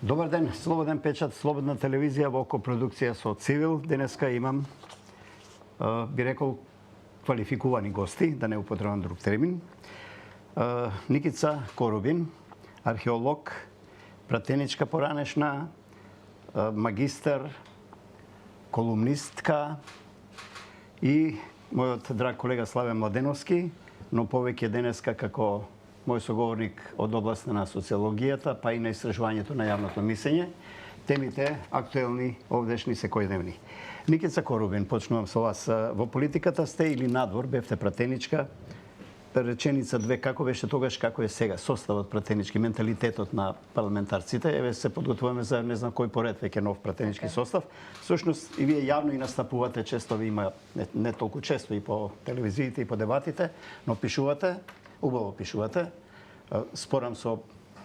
Добар ден, Слободен печат, Слободна телевизија во копродукција со Цивил. Денеска имам, би рекол, квалификувани гости, да не употребам друг термин. Никица Корубин, археолог, пратеничка поранешна, магистар, колумнистка и мојот драг колега Славе Младеновски, но повеќе денеска како мој соговорник од областа на социологијата, па и на истражувањето на јавното мислење, темите актуелни, овдешни, секојдневни. Никица Корубин, почнувам со вас. Во политиката сте или надвор, бевте пратеничка, реченица две, како беше тогаш, како е сега, составот пратенички, менталитетот на парламентарците, еве се подготвуваме за не знам кој поред веќе нов пратенички состав. Всушност и вие јавно и настапувате, често ви има, не толку често и по телевизиите и по дебатите, но пишувате, убаво пишувате, спорам со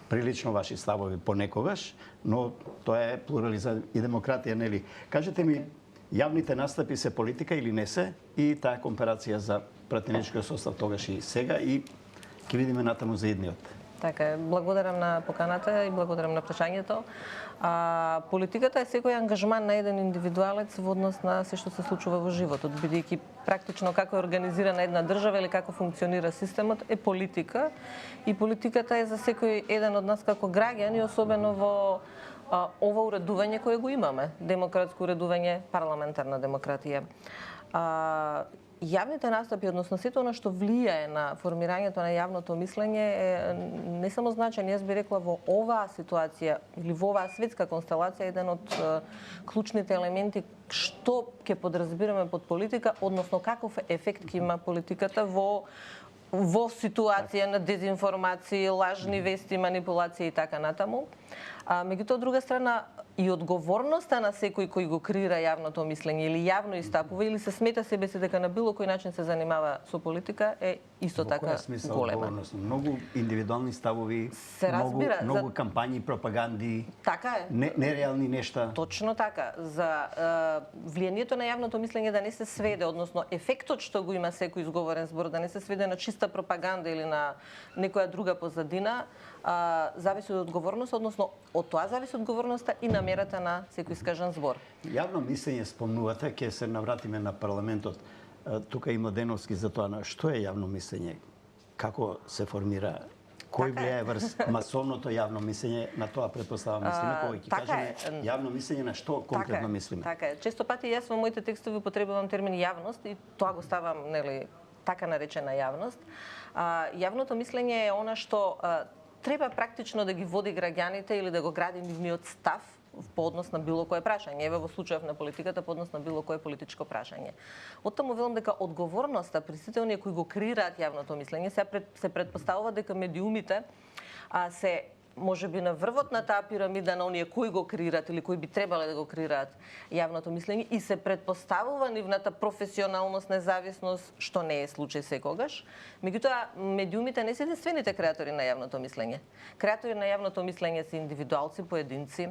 прилично ваши ставови понекогаш, но тоа е плурализам и демократија, нели? Кажете ми, јавните настапи се политика или не се? И таа компарација за пратеничкиот состав тогаш и сега, и ќе видиме натаму за идниот. Така, благодарам на поканата и благодарам на прашањето. Политиката е секој ангажман на еден индивидуалец во однос на се што се случува во животот, бидејќи практично како е организирана една држава или како функционира системот е политика, и политиката е за секој еден од нас како граѓани, особено во ова уредување кое го имаме, демократско уредување, парламентарна демократија. Јавните настапи, односно сето она што влијае на формирањето на јавното мислење е не само значаен, јас би рекла во оваа ситуација или во оваа светска констелација еден од клучните елементи што ќе подразбираме под политика, односно каков ефект ќе има политиката во ситуација на дезинформации, лажни вести, манипулации и така натаму. Меѓутоа, од друга страна, и одговорноста на секој кој го креира јавното мислење или јавно истапува или се смета себе си дека на било кој начин се занимава со политика е исто така голема. Многу индивидуални ставови, многу кампањи, пропаганди, така е. Нереални нешта. Точно така. За влијанието на јавното мислење да не се сведе, односно ефектот што го има секој изговорен збор, да не се сведе на чиста пропаганда или на некоја друга позадина, зависи од одговорност, односно од тоа зависи одговорноста и намерата на секој искажан збор. Јавно мислење спомнувате, ќе се навратиме на парламентот. Тука и Младеновски за тоа, што е јавно мислење? Како се формира? Кој влијае врз масовното јавно мислење? На тоа претпоставам мислиме, кога ќе кажеме јавно мислење, на што конкретно мислиме? Така е. Често пати јас во моите текстови употребувам термин јавност и тоа го ставам, нели, така наречена јавност. Јавното мислење е она што треба практично да ги води граѓаните или да го гради нивниот став по однос на било кое прашање. Еве во случајов на политиката по однос на било кое политичко прашање. Оттаму велам дека одговорноста при сите оние кои го креираат јавното мислење се претпоставува дека медиумите се можеби на врвот на таа пирамида на оние кои го креираат или кои би требале да го креираат јавното мислење и се претпоставува нивната професионалност, независност, што не е случај секогаш. Меѓутоа, медиумите не се единствените креатори на јавното мислење. Креатори на јавното мислење се индивидуалци, поединци,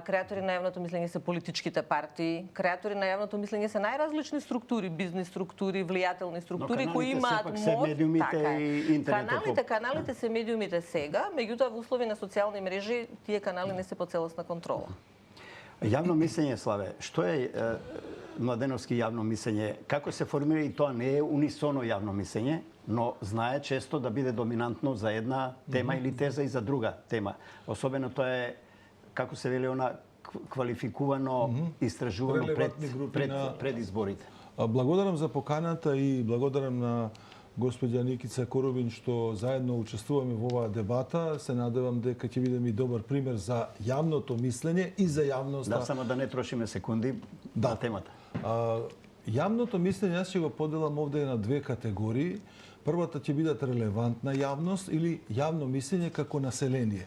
креатори на јавното мислење се политичките партии, креатори на јавното мислење се најразлични структури, бизнис структури, влијателни структури кои имаат моќ. Каналите се медиумите сега, меѓутоа во услови на социјални мрежи тие канали не се под целосна контрола. Јавно мислење, Славе, што е Младеновски јавно мислење? Како се формира, и тоа не е унисоно јавно мислење, но знае често да биде доминантно за една тема или теза и за друга тема. Особено тоа е, како се вели, она квалификувано, истражувано пред изборите. Благодарам за поканата и благодарам на господја Никица Корубин што заедно учествуваме во оваа дебата. Се надевам дека ќе бидеме и добар пример за јавното мислење и за јавноста. Да, само да не трошиме секунди на темата. Јавното мислење јас ќе го поделам овде на две категории. Првата ќе бидат релевантна јавност или јавно мислење како население.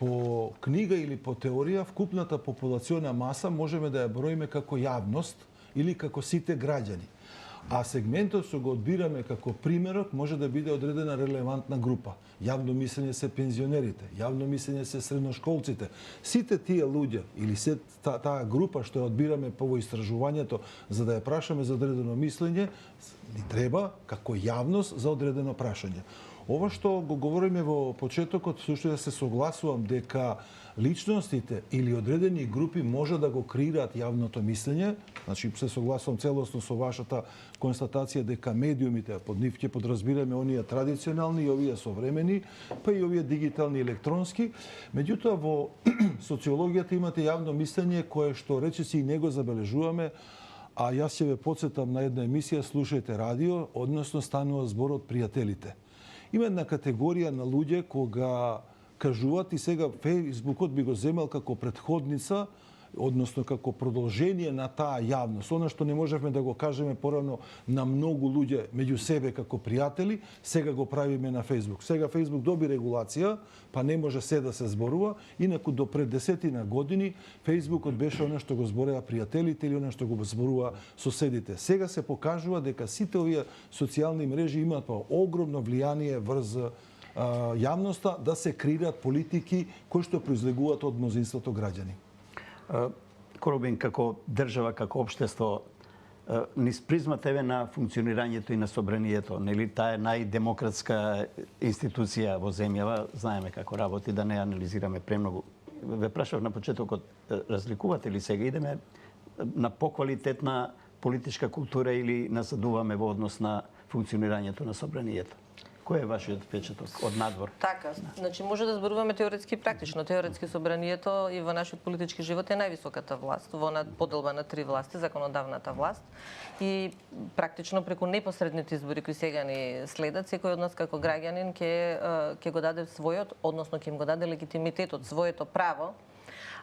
По книга или по теорија, вкупната популациона маса можеме да ја броиме како јавност или како сите граѓани. А сегментот што го одбираме како примерот може да биде одредена релевантна група. Јавно мислење се пензионерите, јавно мислење се средношколците. Сите тие луѓе или таа група што ја одбираме по истражувањето за да ја прашаме за одредено мислење, ни треба како јавност за одредено прашање. Ова што го говориме во почетокот, сушто да се согласувам дека личностите или одредени групи може да го креираат јавното мислење. Значи, се согласувам целосно со вашата констатација дека медиумите, под нив ќе подразбираме оние традиционални и овие современи, па и овие дигитални електронски. Меѓутоа, во социологијата имате јавно мислење кое што речиси и не го забележуваме, а јас ќе ве подсетам на една емисија "Слушајте радио", односно станува збор од пријателите. Има една категорија на луѓе кога кажуваат, и сега Фејсбукот би го земел како претходница, односно како продолжение на таа јавност. Она што не можевме да го кажеме порано на многу луѓе меѓу себе како пријатели, сега го правиме на Фејсбук. Сега Фејсбук доби регулација, па не може се да се зборува, инаку до пред 10 години Фејсбукот беше она што го збореа пријателите или она што го зборува соседите. Сега се покажува дека сите овие социјални мрежи имаат огромно влијание врз јавноста да се креираат политики кои што произлегуваат од мнозинството граѓани. Коробин, како држава, како општество, низ призмата еве на функционирањето и на собранието, нели таа е најдемократска институција во земјава, знаеме како работи, да не анализираме премногу. Ве прашав на почетокот, разликувате ли сега идеме на поквалитетна политичка култура или насадуваме во однос на функционирањето на собранието? Кој е вашиот впечаток од надвор? Така, значи може да зборуваме теоретски и практично. Теоретски собранието и во нашиот политички живот е највисоката власт, во поделба на три власти, законодавната власт. И практично преку непосредните избори кои сега ни следат, секој од нас како граѓанин ќе го даде својот, односно ќе им го даде легитимитетот, своето право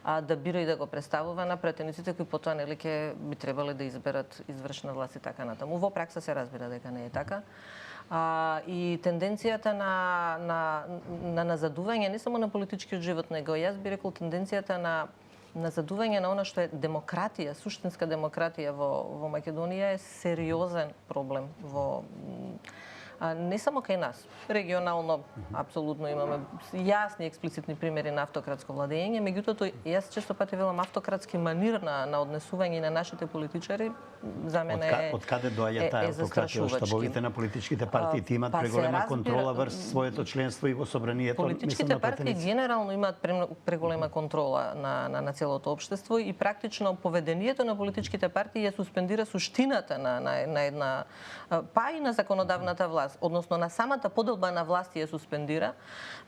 да бира и да го представува на пратениците кои потоа нели ќе би требале да изберат извршна власт и така натаму. Во пракса се разбира дека не е така. И тенденцијата на назадување не само на политичкиот живот, него јас би рекол тенденцијата на назадување на она што е демократија, суштинска демократија во Македонија е сериозен проблем не само кај нас. Регионално апсолутно имаме јасни експлицитни примери на автократско владење, меѓутоа јас често пати велам автократски манир на однесување на нашите политичари за мене е од каде доаѓа таа автократија? Штабовите на политичките партии имаат преголема контрола врз своето членство и во собранието. Политичките партии генерално имаат преголема контрола на целото општество и практично поведението на политичките партии ја суспендира суштината на една па и на законодавната власт, односно на самата поделба на власти ја суспендира,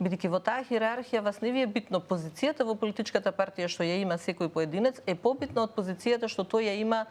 бидејќи во таа хиерархија вас не ви е битно позицијата во политичката партија што ја има секој поединец, е побитна од позицијата што тој ја има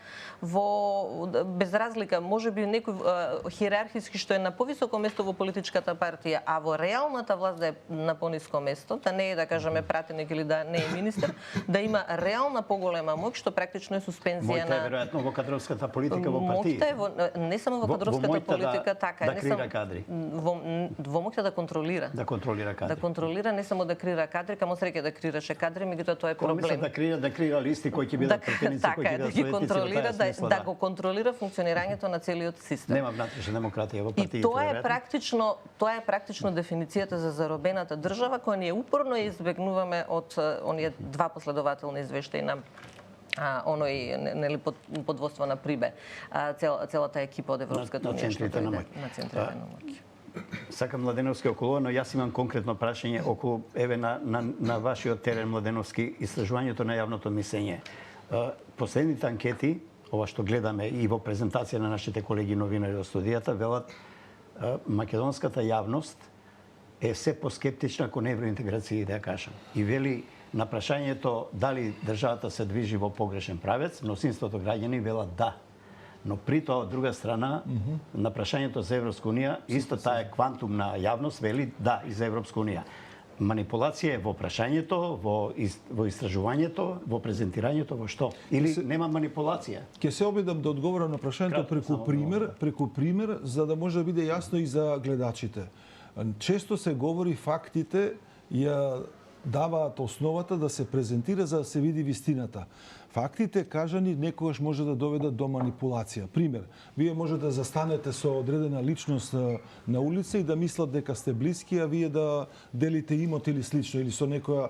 без разлика, можеби некој хиерархиски што е на повисоко место во политичката партија, а во реалната власт да е на пониско место, да не е да кажеме пратеник или да не е министер, да има реална поголема моќ што практично е суспензија на веројатно во кадровската политика во партиите. Не само во кадровската политика, така е, не само кадри. Во моќта да контролира. Да контролира кадри. Да контролира, не само да крира кадри, камо среќа да крираше кадри, меѓутоа тоа е проблем. Да крира листи кои ќе бидат претеници, кои ќе бидат советници. Да го контролира функционирањето на целиот систем. Нема внатрешна демократија во партиите. И тоа е практично дефиницијата за заробената држава која ние упорно избегнуваме од оние два последователни извештаи на оној нели под водство на Прибе, целата екипа од Европската унија што дојде на центрите на моќ. Сакам Младеновски околу, но јас имам конкретно прашање околу еве на вашиот терен Младеновски, истражувањето на јавното мислење. Последните анкети, ова што гледаме и во презентација на нашите колеги новинари од студијата, велат македонската јавност е се поскептична кон евроинтеграција, да ја кажам. И вели на прашањето дали државата се движи во погрешен правец, мнозинството граѓани велат да. Но при тоа, од друга страна, на прашањето за Европска унија, исто таа квантум на јавност вели да и за Европска унија. Манипулација е во прашањето, во истражувањето, во презентирањето, во што? Или нема манипулација? Ќе се обидам да одговорам на прашањето преку пример, за да може да биде јасно и за гледачите. Често се говори фактите ја даваат основата да се презентира за да се види вистината. Фактите кажани некогаш може да доведат до манипулација. Пример, вие може да застанете со одредена личност на улица и да мислат дека сте блиски, а вие да делите имот или слично, или со некоја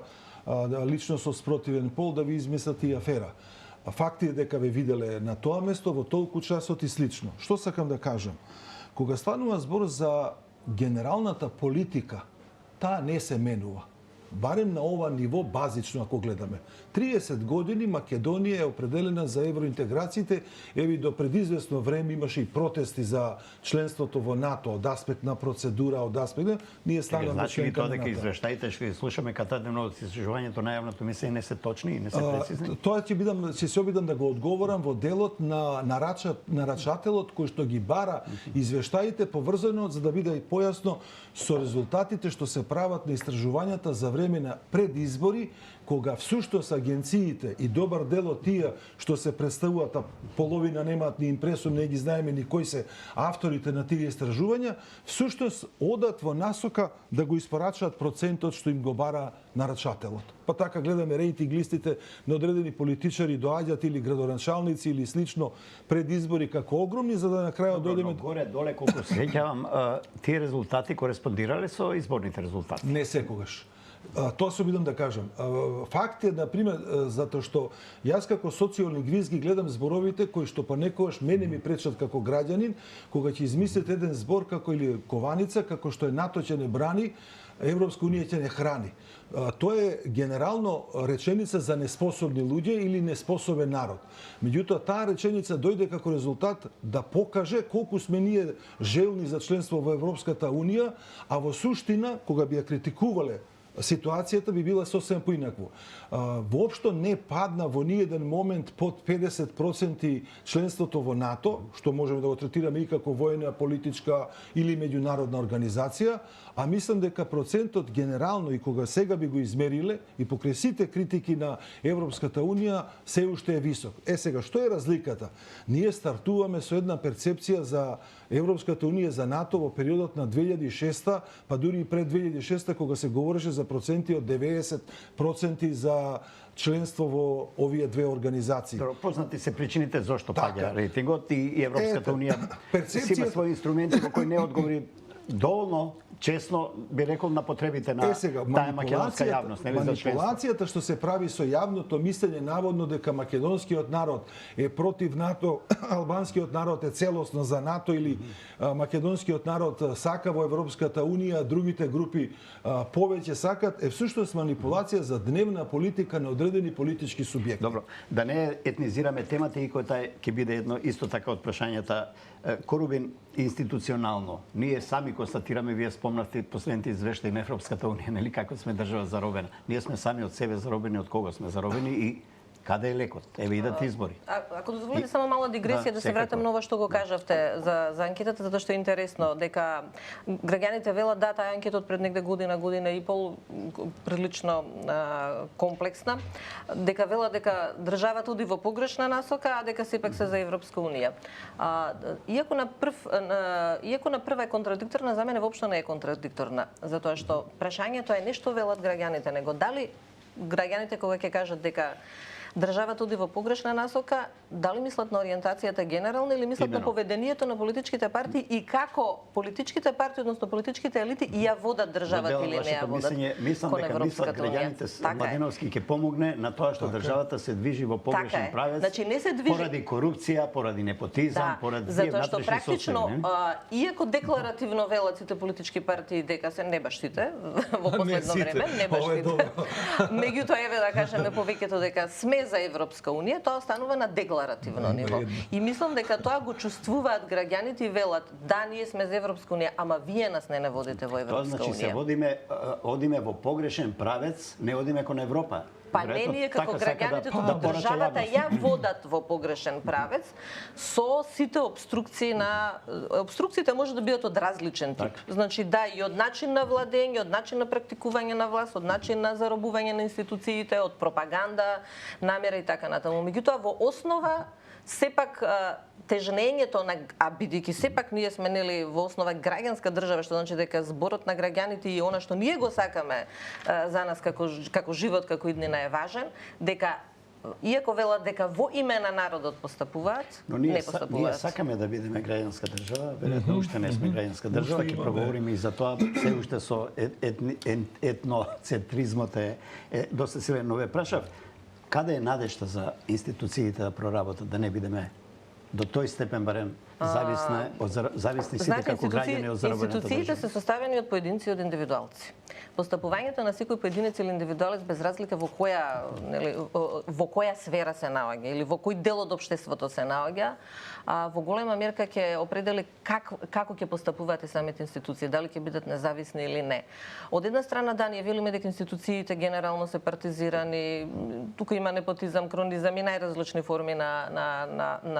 личност од спротивен пол да ви измислат и афера. Факти е дека ве виделе на тоа место во толку часот и слично. Што сакам да кажам? Кога станува збор за генералната политика, таа не се менува. барем на ова ниво базично ако гледаме. 30 години Македонија е определена за евроинтеграциите, еви до предизвестно време имаше и протести за членството во НАТО, од аспект на процедура, од аспект ние станавме значи ли членка тоа на дека НАТО. извештаите што ги слушаме катедно од истражувањето на јавното мислење не се точни и не се прецизни? Тоа ќе се обидам да го одговорам во делот на нарачателот кој што ги бара извештаите поврзано за да биде и појасно со резултатите што се прават на истражувањата за време на предизбори, кога всуштост агенциите и добар дел од тие што се представуваат, а половина немаат ни импресум, не ги знаеме ни кои се авторите на тие истражувања, всуштост одат во насока да го испорачаат процентот што им го бара нарачателот. Па така гледаме рейтинг листите на одредени политичари доаѓаат или градоначалници или слично пред избори како огромни, за да на крајот дојдеме Горе доле колку се сеќавам, тие резултати кореспондирале со изборните резултати. не секогаш. Тоа се обидам да кажам. Факт е, например, затоа што јас како социолингвист ги гледам зборовите кои што понекогаш мене ми пречат како граѓанин, кога ќе измислите еден збор како или кованица, како што е НАТО ќе не брани, Европска унија ќе не храни. Тоа е генерално реченица за неспособни луѓе или неспособен народ. Меѓутоа, таа реченица дојде како резултат да покаже колку сме ние желни за членство во Европската унија, а во суштина, кога би ја критикувале ситуацијата би била сосем поинакво. Воопшто не падна во ниеден момент под 50% членството во НАТО, што можеме да го третираме и како војна, политичка или меѓународна организација, а мислам дека процентот генерално и кога сега би го измериле и покрај сите критики на Европската унија се уште е висок. Сега, што е разликата? Ние стартуваме со една перцепција за Европската унија, за НАТО во периодот на 2006, па дури и пред 2006, кога се говореше за проценти од 90% за членство во овие две организации. Познати се причините зошто Така. паѓа рейтингот и Европската унија перцепцијата- си има своји инструменти во кои не одговори доволно честно, би рекол, на потребите на сега, таа македонска јавност, нели за членство. манипулацијата што се прави со јавното мислење наводно дека македонскиот народ е против НАТО, албанскиот народ е целосно за НАТО или македонскиот народ сака во Европската унија, другите групи повеќе сакат, е всушност манипулација за дневна политика на одредени политички субјекти. Добро, да не етнизираме темата и кој тај ќе биде едно исто така од прашањата корубин институционално. Ние сами констатираме, вие спомнавте последните извештаи на Европската унија, нели како сме држава заробена. Ние сме сами од себе заробени, од кого сме заробени и каде е лекот? Еве идат избори. Ако дозволите само мала дигресија да се вратам на ова што го кажавте за анкетата, затоа што е интересно дека граѓаните велат да таа анкета од пред негде година и пол прилично комплексна, дека велат дека државата оди во погрешна насока, а дека сепак се за Европска унија. Иако на прва е контрадикторна, за мене воопшто не е контрадикторна, затоа што прашањето е не што велат граѓаните, него дали граѓаните кога ќе кажат дека државата оди во погрешна насока, дали мислат на ориентацијата генерално или мислат на поведението на политичките партии и како политичките партии, односно политичките елити ја водат државата или не ја водат Мислам кон дека мислат Европската унија. граѓаните Младеновски ќе помогне на тоа што државата се движи во погрешен правец. Значи не се движи поради корупција, поради непотизам, поради затоа што внатрешни практично соци, иако декларативно велат сите политички партии дека се не баш сите во последно сите. време, не баш Ова е сите. добро. Меѓутоа еве да кажеме повеќето дека сме за Европска унија, тоа останува на декларативно ниво. И мислам дека тоа го чувствуваат граѓаните и велат да ние сме за Европска унија, ама вие нас не водите во Тоа Европска значи се унија. одиме во погрешен правец, не одиме кон Европа. Па не ние како граѓаните, туку државата ја водат во погрешен правец со сите обструкции на обструкциите може да бидат од различен тип. Значи да и од начин на владење, од начин на практикување на власт, од начин на заробување на институциите, од пропаганда, намера и така натаму. Меѓутоа во основа сепак тежнењето на, а бидејќи сепак ние сме нели во основа граѓанска држава, што значи дека зборот на граѓаните и она што ние го сакаме за нас како живот, како иднина е важен, дека иако велат дека во име на народот постапуваат, но не ние постапуваат. сакаме да бидеме граѓанска држава, веројатно уште не сме граѓанска држава, ќе проговориме и за тоа, се уште со етноцентризмот е доста силен, но ве прашав, каде е надежта за институциите да проработат, да не бидеме до тој степен барем зависни сите како граѓани од заробената институциите држава. се составени од поединци и од индивидуалци. Постапувањето на секој поединец или индивидуалец без разлика во која сфера се наоѓа или во кој дел од општеството се наоѓа, во голема мерка ќе определи како ќе постапуваат и самите институции, дали ќе бидат независни или не. Од една страна, да, ние велиме дека институциите генерално се партизирани, тука има непотизам, кронизам и најразлични форми на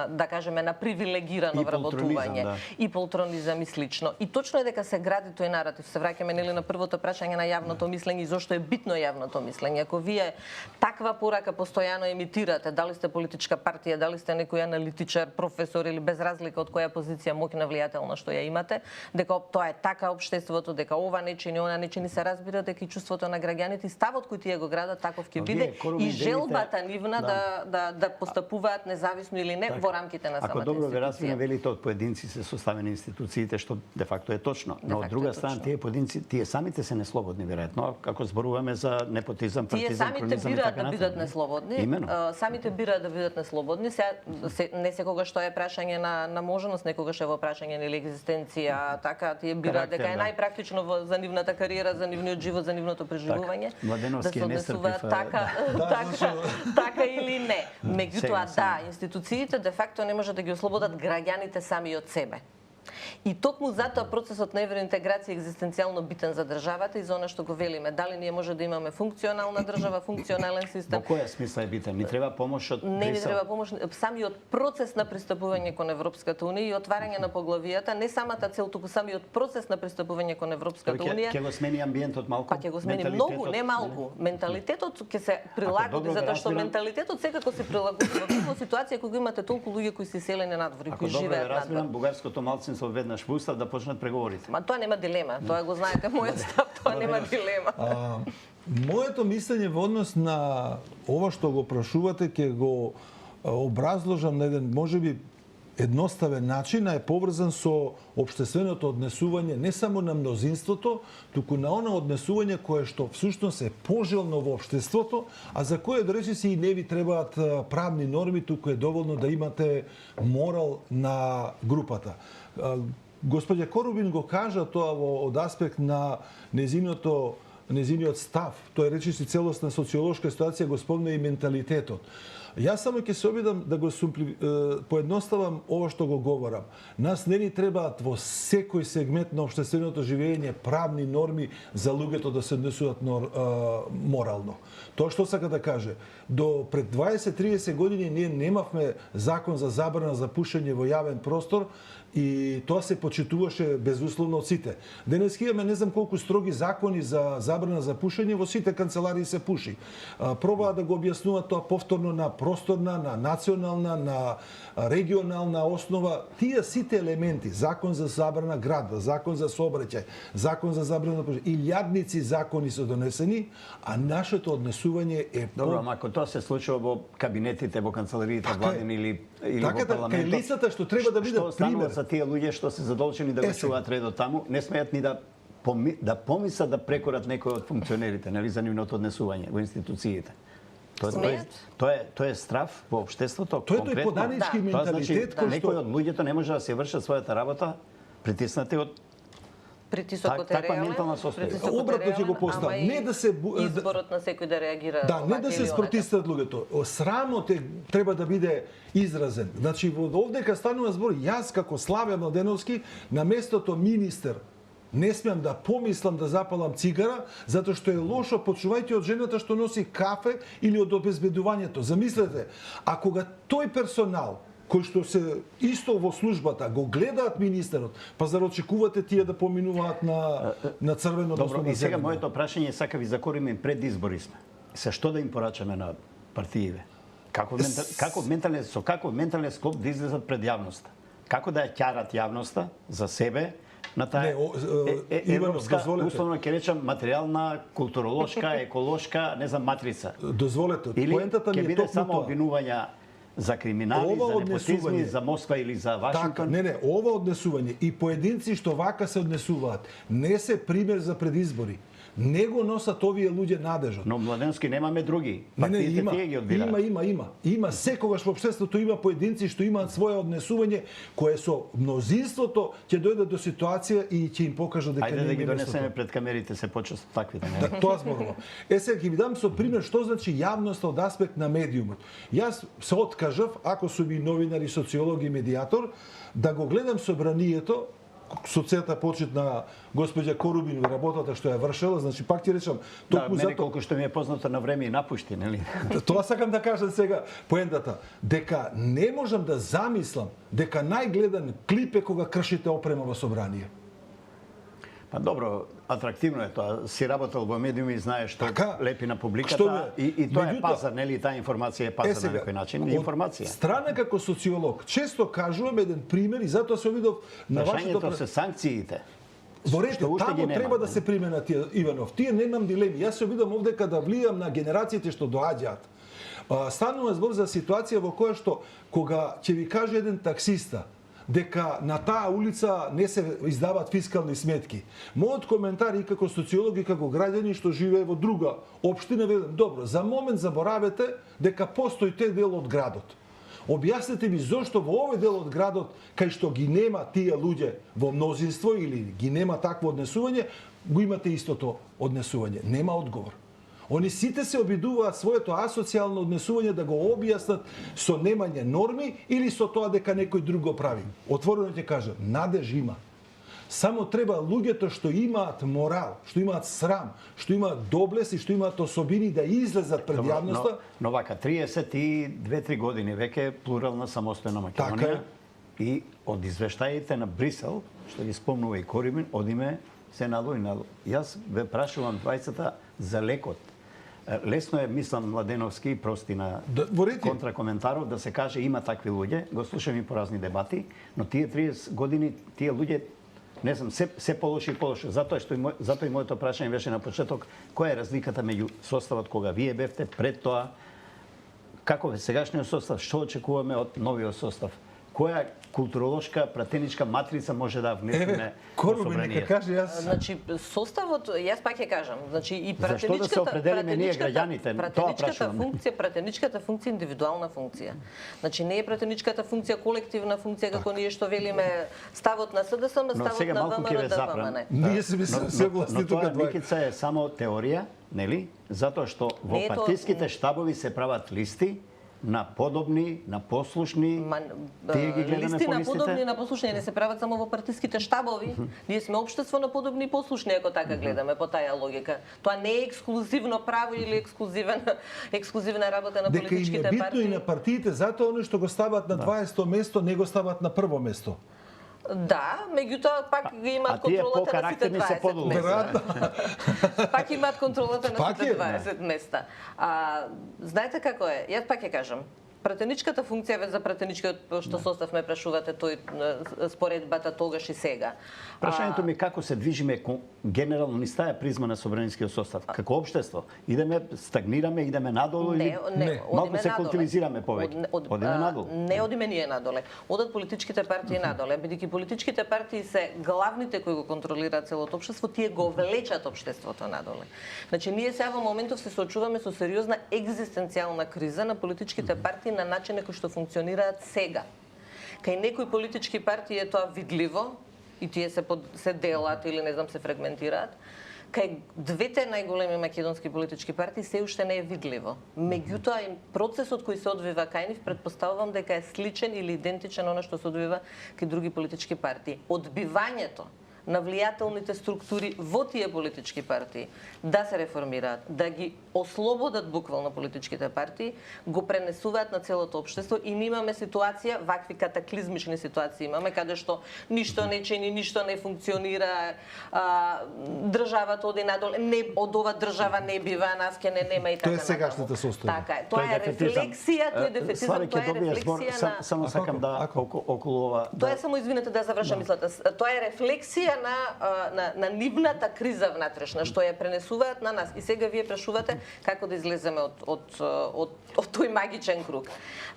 да кажеме на привилегирано вработување и полтронизам и слично. И точно е дека се гради тој наратив. Се враќаме нели на првото прашање на јавното мислење и зошто е битно јавното мислење. Ако вие таква порака постојано емитирате, дали сте политичка партија, дали сте некој аналитичар, професор или без разлика од која позиција моќна влијателна што ја имате, дека тоа е така општеството, дека ова не чини, она не чини, се разбира дека и чувството на граѓаните и ставот кој тие го градат таков ќе биде и желбата нивна да постапуваат независно или не во рамките на самата институција. Ако добро ве разбирам, велите од поединци се составени институциите, што де факто е точно. Но од друга страна тие поединци, тие самите се неслободни веројатно, како зборуваме за непотизам, партизам, кронизам и така натаму. Тие самите бираат да бидат неслободни. Самите бираат да бидат неслободни. Не секогаш тоа е прашање на можност, некогаш е во прашање на екзистенција, така тие бираат дека е најпрактично за нивната кариера, за нивниот живот, за нивното преживување. Да се однесуваат така или не. Меѓутоа да, институциите де факто не може да ги ослободат граѓаните сами од себе. И токму затоа процесот на евроинтеграција е екзистенцијално битен за државата и за она што го велиме. Дали ние може да имаме функционална држава, функционален систем? Во која смисла е битен? Ни треба помош од Брисел? Не ни треба помош, самиот процес на пристапување кон Европската унија и отварање на поглавијата, не самата цел, туку самиот процес на пристапување кон Европската унија. Ќе го смени амбиентот малку? Па ќе го смени многу, не малку. Менталитетот ќе се прилагоди, затоа што менталитетот секако се прилагоди во ситуација кога имате толку луѓе кои се иселени надвор и кои живеат надвор. Разбирам, бугарското малцинство веднаш во устав да почнат преговорите. Ма тоа нема дилема, тоа го знаете мојот став, тоа нема дилема. Моето мислење во однос на ова што го прашувате ќе го образложам на еден можеби едноставен начин, а е поврзан со општественото однесување не само на мнозинството, туку на она однесување кое што всушност е пожелно во општеството, а за кое да речи и не ви требаат правни норми, туку е доволно да имате морал на групата. Господја Корубин го кажа тоа од аспект на незиниот став. Тој речиси целосна социолошка ситуација го спомна и менталитетот. Јас само ќе се обидам да го поедноставам ова што го говорам. Нас не ни требаат во секој сегмент на општественото живење правни норми за луѓето да се однесуваат морално. Тоа што сака да каже, до пред 20-30 години ние немавме закон за забрана за пушење во јавен простор и тоа се почитуваше безусловно од сите. Денес имаме не знам колку строги закони за забрана за пушење, во сите канцеларии се пуши. Пробаа да го објаснуваат тоа повторно на просторна, на национална, на регионална основа. Тие сите елементи, закон за забрана градба, закон за сообраќај, закон за забрана пушење, илјадници закони се донесени, а нашето однесување е Добро, ама ако тоа се случува во кабинетите, во канцелариите владини или во парламентот. Така е лицата што треба да биде пример за тие луѓе што се задолжени да го чуваат редот таму, не смеат ни да помислат да прекорат некој од функционерите, нели, за нивното однесување во институциите. Тоа е страв во општеството. Тоа е тој поданички менталитет кој што некој од луѓето не може да се вршат својата работа притиснати од притисокот е реален, обратно ќе го поставам. Не да се изборот на секој да реагира. Да, не да се спротивстват луѓето. Срамот треба да биде изразен. Значи овдека станува збор, јас како Славе Младеновски на местото министер не смеам да помислам да запалам цигара, затоа што е лошо, почувајте од жената што носи кафе или од обезбедувањето. Замислете, а кога тој персонал кои што се исто во службата го гледаат министерот, па зар очекувате тие да поминуваат на црвено? Добро, и сега моето прашање сака ви закориме пред избори сме. Се што да им порачаме на партиите? Каков ментален склоп да излезат пред јавноста? Како да ја ќарат јавноста за себе на таа европска, условно ќе речам, материјална, културолошка, еколошка, не знам, матрица. Дозволете, поентата ми е токму тоа. Или ќе биде само обвинувања за криминали, за непотизми, за Москва или за Вашингтон? Така, ова однесување и поединци што вака се однесуваат не се пример за предизбори. Не го носат овие луѓе надежот. Но Младеновски немаме други. Не, Партиите тие ги одбираат. Има секогаш во општеството има поединци што имаат свое однесување кое со мнозинството ќе дојдат до ситуација и ќе им покажат дека Ајде да не ги им е местото. донесеме пред камерите се почесто таквите, не? Да, тоа зборувам. Сега ќе ви дам со пример што значи јавноста од аспект на медиумот. Јас се откажав, ако сум и новинар и социолог и медиатор, да го гледам собранието со целта почетна госпоѓа Корубин во работата што ја вршела, значи пак ти речам, Да, мене колку што ми е познато на време и напушти, нели? Тоа сакам да кажам сега, поентата, дека не можам да замислам дека најгледан клип е кога кршите опрема во собрание. Па добро, атрактивно е тоа. Си работел во медиуми и знаеш што Така, лепи на што публиката не- и тоа е меѓутоа- пазар, нели? Таа информација е пазар на некој начин. Информација. Страна како социолог, често кажувам еден пример и затоа се обидов на вашето Прашањето се санкциите. Во ред, Што уште ги таму нема, треба да не? се применат тие, Иванов. Тие немам дилеми. Јас се обидам овдека да влијам на генерациите што доаѓаат. Станува збор за ситуација во која што кога ќе ви каже еден таксиста дека на таа улица не се издаваат фискални сметки. Мојот коментар и како социолог и како граѓани што живее во друга општина велам, добро, за момент заборавете дека постои тој дел од градот. Објаснете ми зошто во овој дел од градот кај што ги нема тие луѓе во мнозинство или ги нема такво однесување, го имате истото однесување. Нема одговор. Они сите се обидуваат своето асоцијално однесување да го објаснат со немање норми или со тоа дека некој друг го прави. Отворено ќе кажам, надеж има. Само треба луѓето што имаат морал, што имаат срам, што имаат доблес и што имаат особини да излезат пред јавноста. Но вака 32-3 години веќе плурална самостојна Македонија Така и од извештаите на Брисел, што ги спомнува и Корибин, одиме се надолу и надолу. Јас ве прашувам двајцата за лекот. Лесно е, мислам, Младеновски, прости на контракоментаров, да се каже има такви луѓе, го слушам и по разни дебати, но тие 30 години, тие луѓе, не знам, се полоши и полоши. Затоа и моето прашање беше на почеток, која е разликата меѓу составот кога вие бевте, пред тоа, каков е сегашниот состав, што очекуваме од новиот состав? Која културолошка, пратеничка матрица може да внесеме во собранието? Кажи јас. Значи составот, јас пак ќе кажам, значи и Зашто да се определиме ние граѓаните? Тоа прашувам. Пратеничката функција е индивидуална функција. Значи не е пратеничката функција колективна функција како ние што велиме ставот на СДСМ, ставот на ВМРО, ДПМН. Ние се согласни тука. тука Но тоа е само теорија, нели? Затоа што во партиските штабови се прават листи на подобни, на послушни, тие ги гледаме листи по на листите. подобни и на послушни не се прават само во партиските штабови. Ние сме општество на подобни и послушни, ако така гледаме по таа логика. Тоа не е ексклузивно право или ексклузивна работа на политичките партии. Дека им е битно и партии. на партиите, затоа оно што го стават на 20-то место, не го стават на прво место. Да, меѓутоа пак ги имаат контролата на сите 20 места. Пак имаат контролата на сите 20 места. Знаете како е? Јас пак ќе кажам. Пратеничката функција за пратеничкиот што состав ме прашувате тој споредбата тогаш и сега. Прашањето ми како се движиме генерално низ таа призма на собранискиот состав. Како општество идеме, стагнираме, идеме надолу или малку се култивизираме повеќе. Одиме надолу. Не одиме ние надоле. Одат политичките партии надоле, бидејќи политичките партии се главните кои го контролираат целото општество, тие го влечат општеството надоле. Значи ние сега во моментов се соочуваме со сериозна екзистенцијална криза на политичките партии на начин кој што функционираат сега. Кај некои политички партии е тоа видливо и тие се делат или не знам се фрагментираат. Кај двете најголеми македонски политички партии се уште не е видливо. Меѓутоа процесот кој се одвива кај нив претпоставувам дека е сличен или идентичен она што се одвива кај други политички партии. Одбивањето на влијателните структури во тие политички партии да се реформираат, да ги ослободат буквално политичките партии, го пренесуваат на целото општество и ние имаме ситуација, вакви катаклизмични ситуации имаме, каде што ништо не чини, ништо не функционира, државата оди надоле, од ова држава не бива, нас ке не нема и така. Тоа е сегашната состојба. Така е, тоа е рефлексија, тоа е дефетизам, тоа е рефлексија на... Само сакам да околу ова... Тоа е само, извинете да завршам мислата, тоа е рефлексија на нивната криза внатрешна, што ја пренесуваат на нас. И сега вие прашувате како да излеземе од тој магичен круг.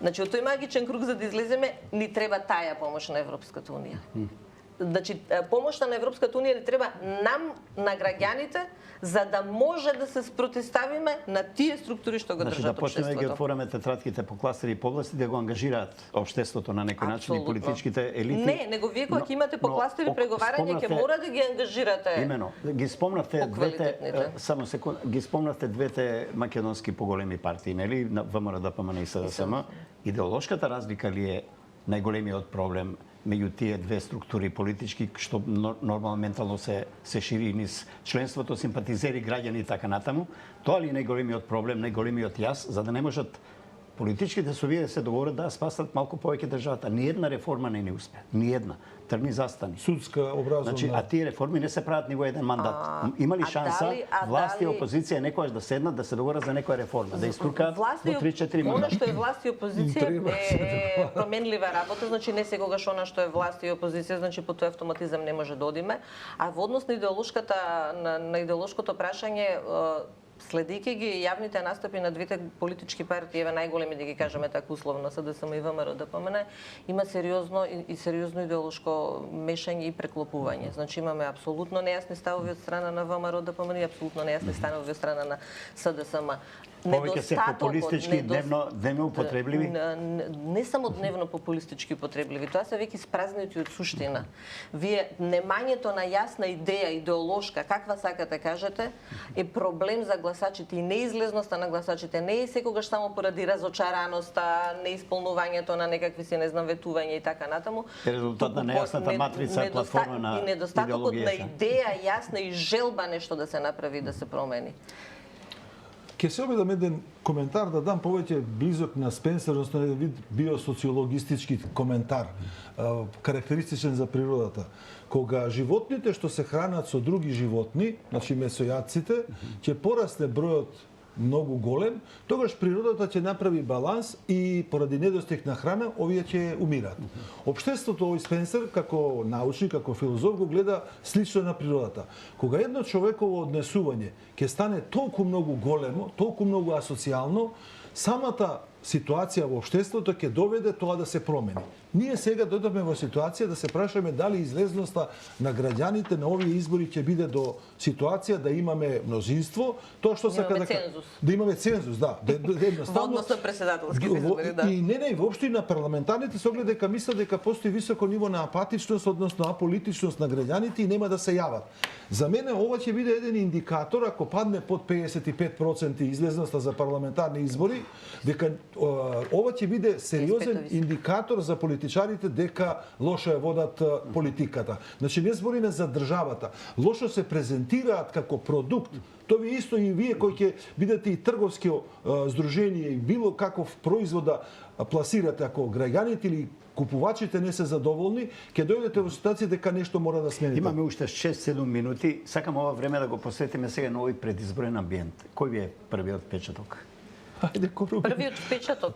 Значи, од тој магичен круг за да излеземе, ни треба таја помош на Европската Унија. Значи, помошта на Европската унија ни треба нам, на граѓаните, за да може да се спротивставиме на тие структури што го Значи, држат да почнеме да ги општеството. отвораме тетратките по кластери и погласи, да го ангажираат општеството на некој начин и политичките елити. Не, него вие кога ќе имате по кластери преговарање, ќе мора да ги ангажирате. Имено, ги спомнавте двете, поквалитетните. само секунд, ги спомнавте двете македонски поголеми партии, нели, на ВМРО, ДПМН и СДСМ. Идеолошката разлика ли е најголемиот проблем меѓу тие две структури политички, што нормално ментално се шири низ членството, симпатизери, граѓани и така натаму? Тоа ли е најголемиот проблем, најголемиот јас, за да не можат политичките совие да се договорат да спасат малку повеќе државата? Ни една реформа не успе. Ни една. Тргни застани. Судска образовна. Значи, а тие реформи не се прават ни во еден мандат. Има ли шанса власт и опозиција некогаш да седнат да се договорат за некоја реформа, да искрукаат во 3-4 Она мандати? што е власт и опозиција е променлива работа, значи не секогаш она што е власт и опозиција, значи по тој автоматизам не може да одиме. А во однос на на идеолошкото прашање, следејќи ги јавните настапи на двете политички партии, еве најголеми да ги кажеме така условно, СДСМ и ВМРО ДПМН, има сериозно идеолошко мешање и преклопување. Значи имаме апсолутно нејасни ставови од страна на ВМРО ДПМН и апсолутно нејасни ставови од страна на СДСМ. Повеќе се популистички, дневно употребливи? Не само дневно популистички употребливи, тоа се веќе испразнети од суштина. Вие немањето на јасна идеја идеолошка, каква сакате кажете, е проблем за гласачите и неизлезноста на гласачите не е секогаш само поради разочараноста, неисполнувањето на некакви си не знам ветувања и така натаму. Е резултат на нејасната матрица, платформа на и недостатокот на идеологијата. идеја јасна и желба нешто да се направи, да се промени. Ке се обидам еден коментар да дам повеќе близок на Спенсер, односно еден вид биосоциологистички коментар, карактеристичен за природата. Кога животните што се хранат со други животни, значи месојадците, ќе порасне бројот многу голем, тогаш природата ќе направи баланс и поради недостиг на храна овие ќе умираат. Општеството овој Спенсер како научник, како филозоф го гледа слично на природата. Кога едно човеково однесување ќе стане толку многу големо, толку многу асоцијално, самата ситуација во општеството ќе доведе тоа да се промени. Ние сега дојдовме во ситуација да се прашаме дали излезноста на граѓаните на овие избори ќе биде до ситуација да имаме мнозинство, тоа што сака да имаме цензус, да, Во однос на претседателски избори, да. И не воопшто и на парламентарните се огледа дека мислат дека постои високо ниво на апатичност, односно аполитичност на граѓаните и нема да се јават. За мене ова ќе биде еден индикатор, ако падне под 55% излезноста за парламентарни избори, дека ова ќе биде сериозен индикатор за политичарите дека лошо ја водат политиката. Значи не збориме за државата. Лошо се презентираат како продукт. Тоа ви исто и вие кои ќе бидете и трговски здружение и било каков производ да пласирате, ако граѓаните или купувачите не се задоволни, ќе дојдете во ситуација дека нешто мора да смените. Имаме уште 6-7 минути. Сакам ова време да го посветиме сега на овој предизборен амбиент. Кој ви е првиот впечаток? Ајде, првиот впечаток,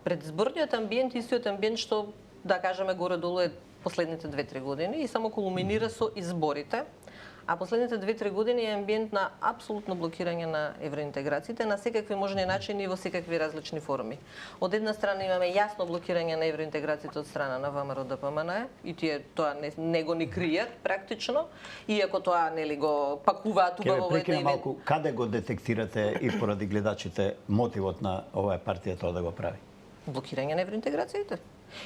предизборниот амбиент, истиот амбиент што, да кажеме, горе-долу е последните 2-3 години и само кулминира со изборите. А последните 2-3 години е амбиент на апсолутно блокирање на евроинтеграциите на секакви можни начини и во секакви различни форми. Од една страна имаме јасно блокирање на евроинтеграциите од страна на ВМРО ДПМН и тие тоа не го ни кријат практично, иако тоа нели го пакуваат убаво во една малку, каде го детектирате и поради гледачите мотивот на оваа партија тоа да го прави? Блокирање на евроинтеграциите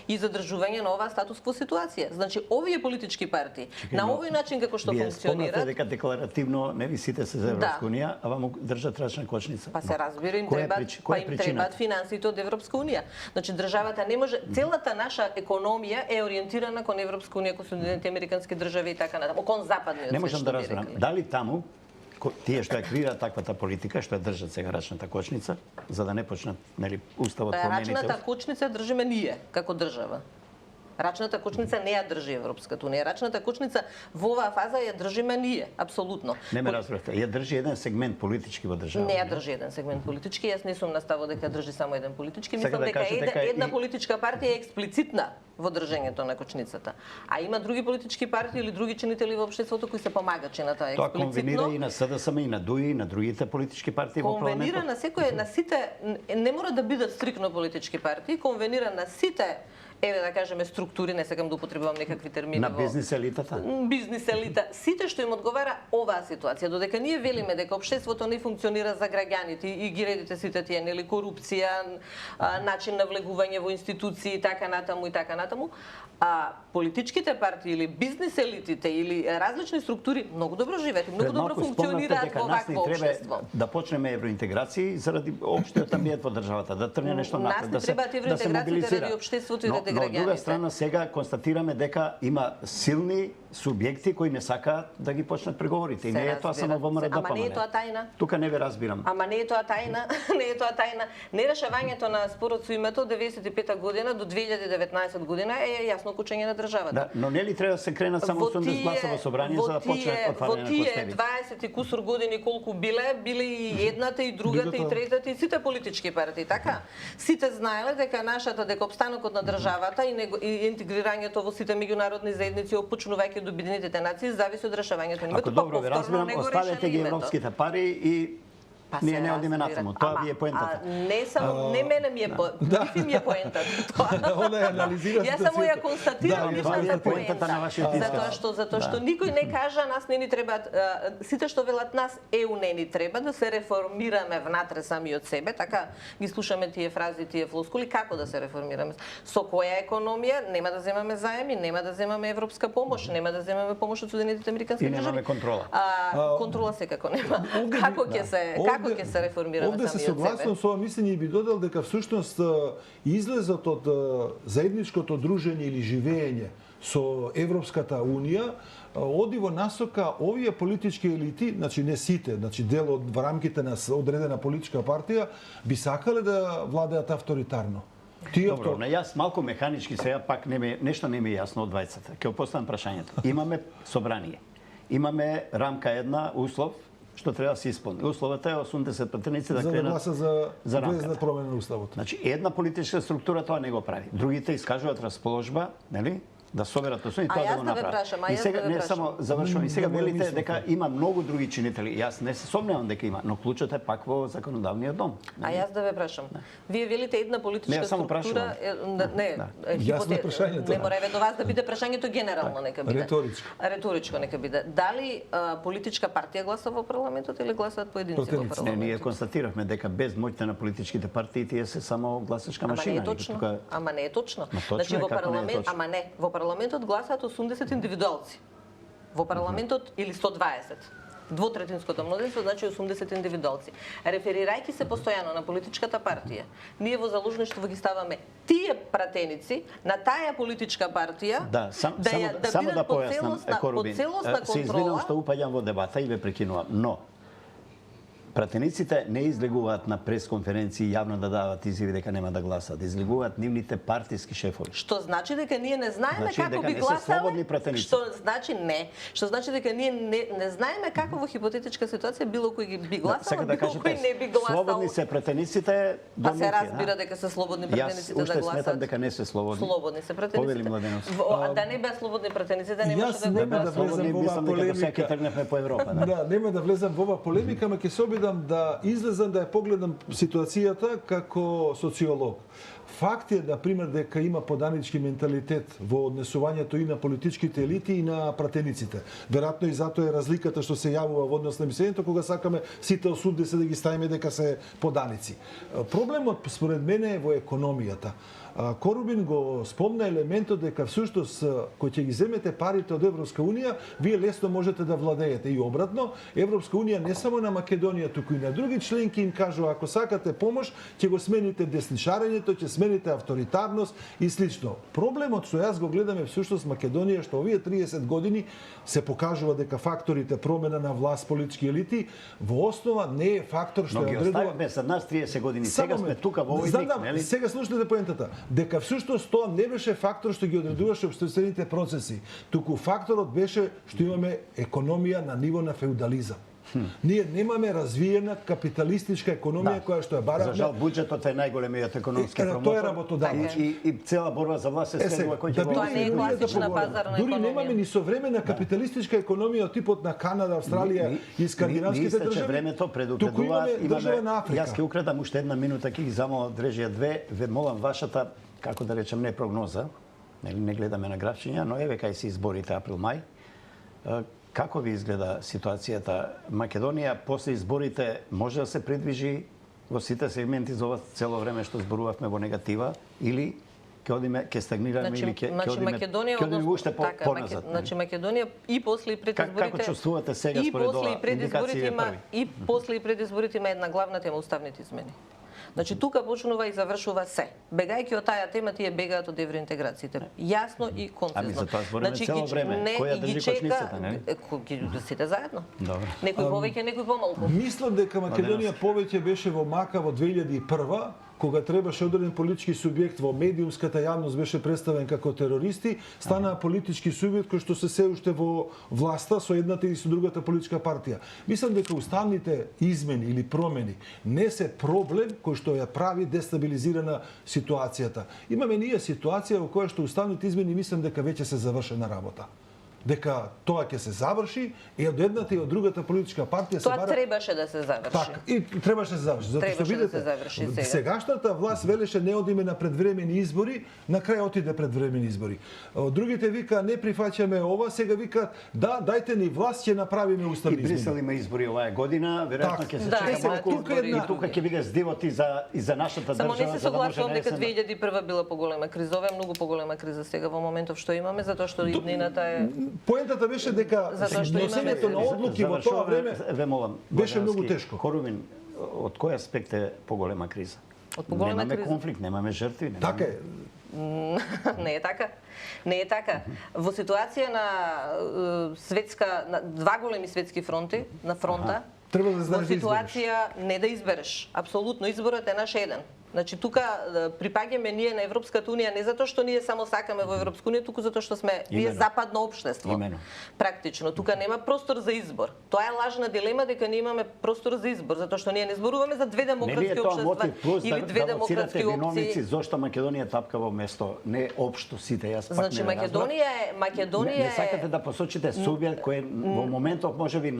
и задржување на оваа статус-кво ситуација. Значи, овие политички партии, на овој начин како што функционираат... Вие спомнате дека декларативно не висите се за Европска унија, а вам држат рачна кочница. Па се разбира, им требаат финансите од Европска унија. Значи, државата не може... Целата наша економија е ориентирана кон Европска унија, кон Соединените американски држави и така натаму, кон западниот свет. Не можам да разберам. Дали таму тие што ја креираат таквата политика, што ја држат сега рачната кочница, за да не почнат, нели, уставот промените. Рачната кочница држиме ние како држава. Рачната кочница не ја држи Европската унија. Рачната кочница во оваа фаза ја држиме ние, апсолутно. Не ме разбравте. Ја држи еден сегмент политички во државата. Не ја држи еден сегмент политички. Јас не сум на ставот дека држи само еден политички. Мислам дека една политичка партија е експлицитна во држењето на кочницата. А има други политички партии или други чинители во општеството кои се помагачи на тоа експлицитно. Тоа конвенира и на СДСМ и на ДУИ и на другите политички партии во парламентот. Конвенира на секој, на сите, не мора да бидат стрикно политички партии, конвенира на сите еве да кажеме структури, не сакам да употребувам некакви термини на бизнис елитата. Бизнис елита, сите што им одговара оваа ситуација, додека ние велиме дека општеството не функционира за граѓаните и ги редите сите тие, нели, корупција, начин на влегување во институции, така натаму и така натаму, а политичките партии или бизнис елитите или различни структури многу добро живеат и многу добро функционираат во вакво општество. Да почнеме евроинтеграции заради општиот амбиент во државата, да тргне нешто напред, да се евроинтеграциите ради општеството и ради граѓаните. Но од друга страна сега констатираме дека има силни субјекти кои не сакаат да ги почнат преговорите. И не е тоа само ВМРО да Ама не е тоа тајна. Тука не ве разбирам. Ама не е тоа тајна, не е тоа тајна. Нерешавањето на спорот со името од 95 година до 2019 година е јасно кучење на државата. Да, но нели треба да се кренат само 80 гласа во собрание за да почне отварање на костеви? Во тие 20 и кусур години колку биле и едната и другата и третата и сите политички партии, така? Сите знаеле дека обстанокот на државата и интегрирањето во сите меѓународни заедници опочнувајќи до Обединетите нации зависи од решавањето на името, Ако добро ве разбирам, оставете ги европските пари и ние не одиме натаму. Тоа ви е поентата. Не само, не мене ми е ми е поентата. Она е анализира Јас само ја констатирам нивната поентата на вашиот исказ. Затоа што никој не кажа нас не ни треба, сите што велат нас ЕУ не ни треба да се реформираме внатре сами од себе, така ги слушаме тие фрази, тие флоскули, како да се реформираме? Со која економија? Нема да земаме заеми, нема да земаме европска помош, нема да земаме помош од Соединетите американски држави. И немаме контрола. Контрола секако нема. Како ќе се реформираме овде се согласувам со ова мислење и би додал дека всушност излезот од заедничкото дружење или живење со Европската унија оди во насока овие политички елити, значи не сите, значи дел од во рамките на одредена политичка партија би сакале да владеат авторитарно. Добро, на јас малку механички сега пак нешто не ми е јасно од двајцата. Ќе поставам прашањето. Имаме собрание. Имаме рамка една, услов што треба да се исполни. Условата е 80 пратеници да кренат за да гласа за рамката. промена на уставот. Значи една политичка структура тоа не го прави. Другите искажуваат расположба, нели? Да соберат и тоа да го направат. И сега не само завршувам, и сега велите дека има многу други чинители. Јас не се сомневам дека има, но клучот е пак во законодавниот дом. А јас да ве прашам. Вие велите една политичка структура, не, не мора до вас да биде прашањето генерално нека биде. Реторичко нека биде. Дали политичка партија гласа во парламентот или гласаат поединци во парламентот? Не, ние констатиравме дека без моќта на политичките партии тие се само гласачка машина. Ама не е точно. Значи во парламент, ама не, во парламентот гласаат 80 индивидуалци. Во парламентот или 120. Двотретинското мнозинство значи 80 индивидуалци. Реферирајќи се постојано на политичката партија, ние во заложништво ги ставаме тие пратеници на таа политичка партија само да појаснам, под целосна контрола. Се извинувам што упаѓам во дебата и ве прекинувам, но пратениците не излегуваат на пресконференции јавно да дават изјави дека нема да гласат. Излегуваат нивните партиски шефови. Што значи дека ние не знаеме како би гласале? Што значи не? Што значи дека ние не знаеме како во хипотетичка ситуација било кој би гласал, било кој не би гласал. Слободни се пратениците. Па се разбира дека се слободни пратениците да гласат. Јас уште сметам дека не се слободни. Слободни се пратениците. Да не беа слободни пратениците, не може да беа слободни. Мислам дека секој тргнавме по Европа. Да, нема да влезам во ова полемика, ама ќе се обидам да излезам да ја погледам ситуацијата како социолог. Факт е, например, дека има поданички менталитет во однесувањето и на политичките елити и на пратениците. Веројатно и затоа е разликата што се јавува во однос на мислењето кога сакаме сите 80 да ги ставиме дека се поданици. Проблемот според мене е во економијата. Корубин го спомна елементот дека всушност кој ќе ги земете парите од Европска унија, вие лесно можете да владеете и обратно. Европска унија не само на Македонија, туку и на други членки им кажува ако сакате помош, ќе го смените деснишарењето, ќе смените авторитарност и слично. Проблемот што јас го гледаме всушност Македонија што овие 30 години се покажува дека факторите промена на власт, политички елити во основа не е фактор што ја одредува. Но ги за нас 30 години. Сега сме тука во овој миг, нели? Сега слушнете поентата. Дека всушност тоа не беше фактор што ги одредуваше општествените процеси, туку факторот беше што имаме економија на ниво на феудализам. Ние немаме развиена капиталистичка економија која што ја бараме. За жал буџетот е најголемиот економски промотор. Тоа е работодавач. И цела борба за власт се сведува кој ќе тоа не е класична пазарна економија. Дури немаме ни современа капиталистичка економија од типот на Канада, Австралија и скандинавските држави. Времето предупредуваат, имаме јас ќе украдам уште една минута, ќе ги замолам дрежија две, ве молам вашата, како да речем, не прогноза, Нели не гледаме на графчиња, но еве кај се изборите април-мај. Како ви изгледа ситуацијата? Македонија после изборите може да се придвижи во сите сегменти за ова цело време што зборувавме во негатива или ќе стагнираме или ќе одиме уште поназад? Значи Македонија и после и пред изборите. Како чувствувате сега според ова? И после и пред изборите има една главна тема уставните измени. Значи тука почнува и завршува се. Бегајќи од таа тема тие бегаат од евроинтеграциите. Јасно и концизно. Ами за тоа збориме цело време. Која држи кочницата, нели? Сите заедно. Добро. Некој повеќе, некој помалку. Мислам дека Македонија повеќе беше во мака во 2001, кога требаше одреден политички субјект во медиумската јавност беше представен како терористи, стана политички субјект кој што се уште во власта со едната или со другата политичка партија. Мислам дека уставните измени или промени не се проблем кој што ја прави дестабилизирана ситуацијата. Имаме ние ситуација во која што уставните измени мислам дека веќе се завршена работа. Дека тоа ќе се заврши и од едната и од другата политичка партија се бара... Тоа требаше да се заврши. Така, и требаше да се заврши. Затоа што видите, сегашната власт велеше не одиме на предвремени избори, на крај отиде предвремени избори. Другите вика не прифаќаме ова, сега викаат да, дајте ни власт, ќе направиме уставни измени. И Брисел има избори оваа година, веројатно ќе се чека малку и тука ќе биде здивот и за нашата држава. Само не се согласувам дека 2001 била поголема криза, ова е многу поголема криза сега во моментов што имаме, затоа што иднината е Поентата беше дека носењето на одлуки во тоа време беше многу тешко. Корумин, од кој аспект е поголема криза? Од поголема криза. Немаме конфликт, немаме жртви. Така е. Не е така. Не е така. Во ситуација на два големи светски фронти, на фронта, во ситуација не да избереш. Апсолутно, изборот е наш еден. Значи тука припаѓаме ние на Европската унија не затоа што ние само сакаме во Европска унија, туку затоа што сме ние западно општество. Практично тука нема простор за избор. Тоа е лажна дилема дека ние имаме простор за избор, затоа што ние не зборуваме за две демократски општества или две демократски опции. Зошто Македонија тапка во место, не општо сите, јас пак значи, не разбрав. Македонија не сакате да посочите субјект кој во моментов можеби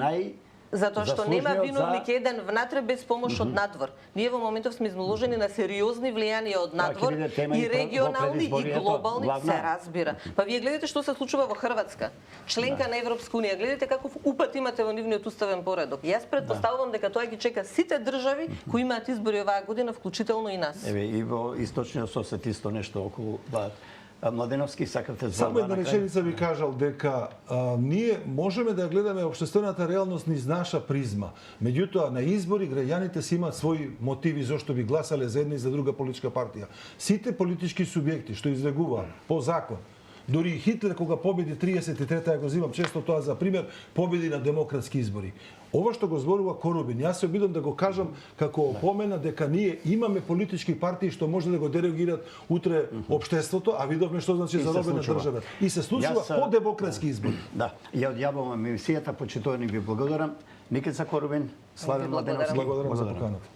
затоа што нема виновник еден внатре без помош од надвор. Ние во моментов сме изложени на сериозни влијанија од надвор и регионални и глобални, се разбира. Па вие гледате што се случува во Хрватска, членка на Европска унија, гледате каков упат имате во нивниот уставен поредок. Јас претпоставувам дека тоа ги чека сите држави кои имаат избори оваа година, вклучително и нас. Еве и во источниот сосед исто нешто околу Младеновски, сакавте збор. Само една реченица ви кажал дека ние можеме да гледаме општествената реалност низ наша призма. Меѓутоа на избори граѓаните си имаат своји мотиви зошто би гласале за една и за друга политичка партија. Сите политички субјекти што излегуваат по закон, дури и Хитлер кога победи 33-та, ја го зимам често тоа за пример, победи на демократски избори. Ова што го зборува Корубин, јас се обидам да го кажам како опомена дека ние имаме политички партии што може да го дерогираат утре општеството, а видовме што значи заробена држава. И се случува по демократски избори. Да, ја одјавувам емисијата, почитувани ви благодарам. Никица Корубин, Славе Младеновски. Благодарам за поканата.